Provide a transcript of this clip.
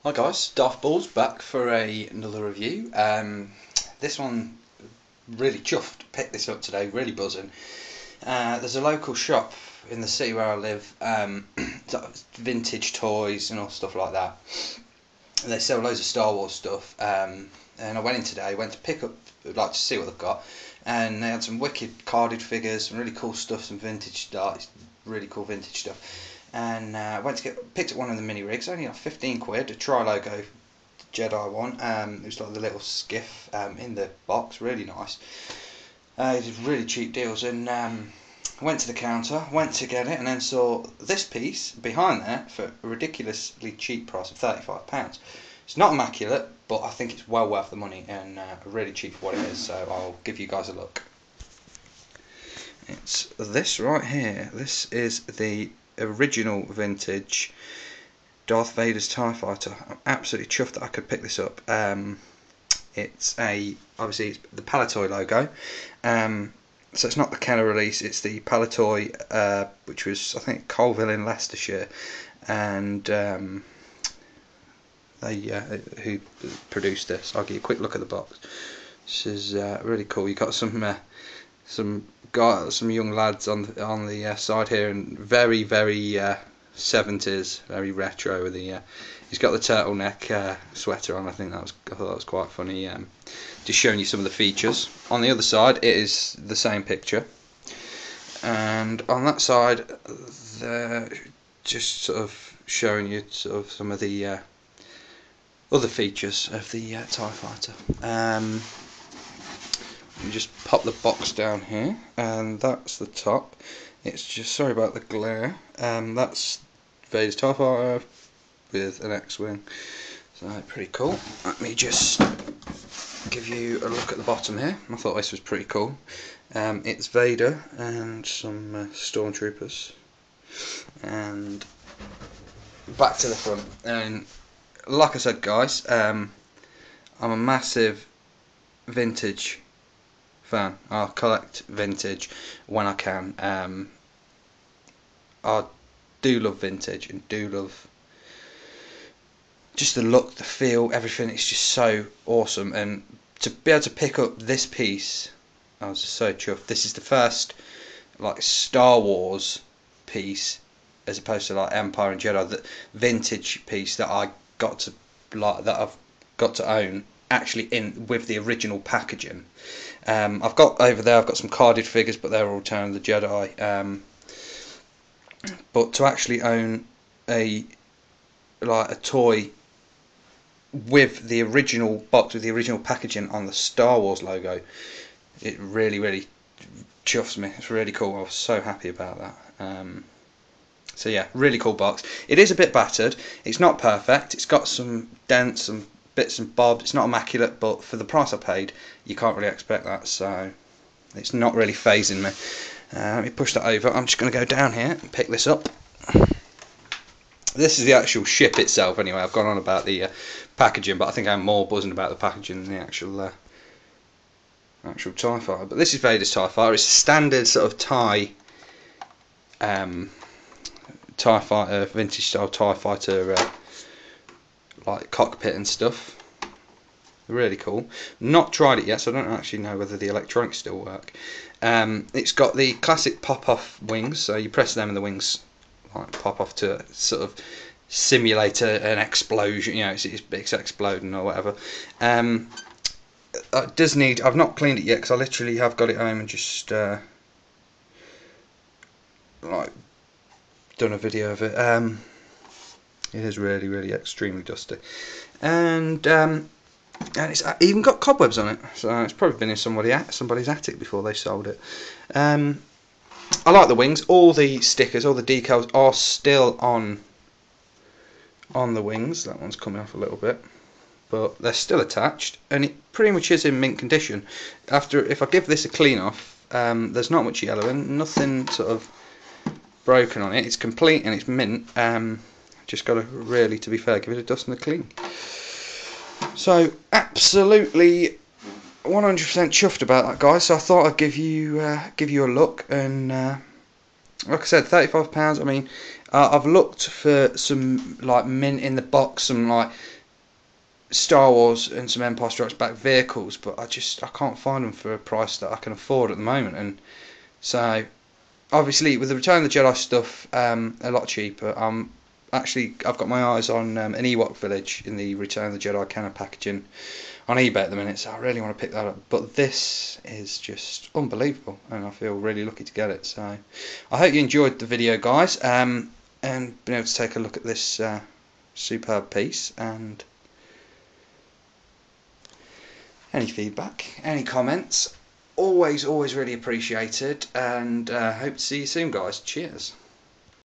Hi guys, Darthbools back for another review. This one, really chuffed to pick this up today, really buzzing. There's a local shop in the city where I live, vintage toys and all stuff like that. And they sell loads of Star Wars stuff, and I went in today, went to pick up, like to see what they've got, and they had some wicked carded figures, some really cool stuff, some vintage stuff, really cool vintage stuff. And went to picked up one of the mini rigs, only like 15 quid, a tri-logo Jedi one. It was like the little skiff in the box, really nice. It was really cheap deals, and went to the counter, went to get it, and then saw this piece behind there for a ridiculously cheap price of £35. It's not immaculate, but I think it's well worth the money and really cheap for what it is, so I'll give you guys a look. It's this right here. This is the original vintage Darth Vader's TIE Fighter. I'm absolutely chuffed that I could pick this up. It's obviously it's the palitoy logo, so it's not the Kenner release, it's the palitoy, which was I think Colville in Leicestershire, and who produced this. I'll give you a quick look at the box. This is really cool. You got some young lads on the side here, and very 70s, very retro. With the he's got the turtleneck sweater on. I thought that was quite funny. Just showing you some of the features. On the other side, it is the same picture, and on that side, they're just sort of showing you sort of some of the other features of the TIE Fighter. You just pop the box down here, and that's the top. It's just, sorry about the glare, that's Vader's TIE Fighter with an X-Wing, so pretty cool. Let me just give you a look at the bottom here. I thought this was pretty cool. It's Vader and some stormtroopers, and back to the front. And like I said guys, I'm a massive vintage fan. I'll collect vintage when I can. I do love vintage and do love just the look, the feel, everything. It's just so awesome, and to be able to pick up this piece, I was just so chuffed. This is the first like Star Wars piece, as opposed to like Empire and Jedi, the vintage piece that I've got to own, actually in with the original packaging. I've got over there, I've got some carded figures, but they're all Return of the Jedi. But to actually own a toy with the original box, with the original packaging on the Star Wars logo, it really chuffs me. It's really cool. I was so happy about that. So yeah, really cool box. It is a bit battered. It's not perfect. It's got some dents, some bits and bobs. It's not immaculate, but for the price I paid, you can't really expect that, so it's not really phasing me. Let me push that over. I'm just going to go down here and pick this up. This is the actual ship itself anyway. I've gone on about the packaging, but I think I'm more buzzing about the packaging than the actual TIE Fighter. But this is Vader's TIE Fighter. It's a standard sort of TIE Fighter, vintage style TIE Fighter, like cockpit and stuff. Really cool. Not tried it yet, so I don't actually know whether the electronics still work. It's got the classic pop-off wings, so you press them and the wings like pop off to sort of simulate an explosion. You know, it's exploding or whatever. It does need. I've not cleaned it yet because I literally have got it home and just like done a video of it. It is really extremely dusty, and it's even got cobwebs on it, so it's probably been in somebody's attic before they sold it. I like the wings. All the stickers, all the decals are still on the wings. That one's coming off a little bit, but they're still attached, and it pretty much is in mint condition. If I give this a clean off, there's not much yellow and nothing sort of broken on it. It's complete and it's mint. Just got to really, to be fair, give it a dust and a clean. So absolutely 100% chuffed about that, guys. So I thought I'd give you a look, and like I said, £35. I mean, I've looked for some like mint in the box, some like Star Wars and some Empire Strikes Back vehicles, but I can't find them for a price that I can afford at the moment. And so obviously with the Return of the Jedi stuff a lot cheaper, I've got my eyes on an Ewok village in the Return of the Jedi canon packaging on eBay at the minute, so I really want to pick that up. But this is just unbelievable, and I feel really lucky to get it. So I hope you enjoyed the video, guys, and been able to take a look at this superb piece. And any feedback, any comments, always really appreciated. And hope to see you soon, guys. Cheers.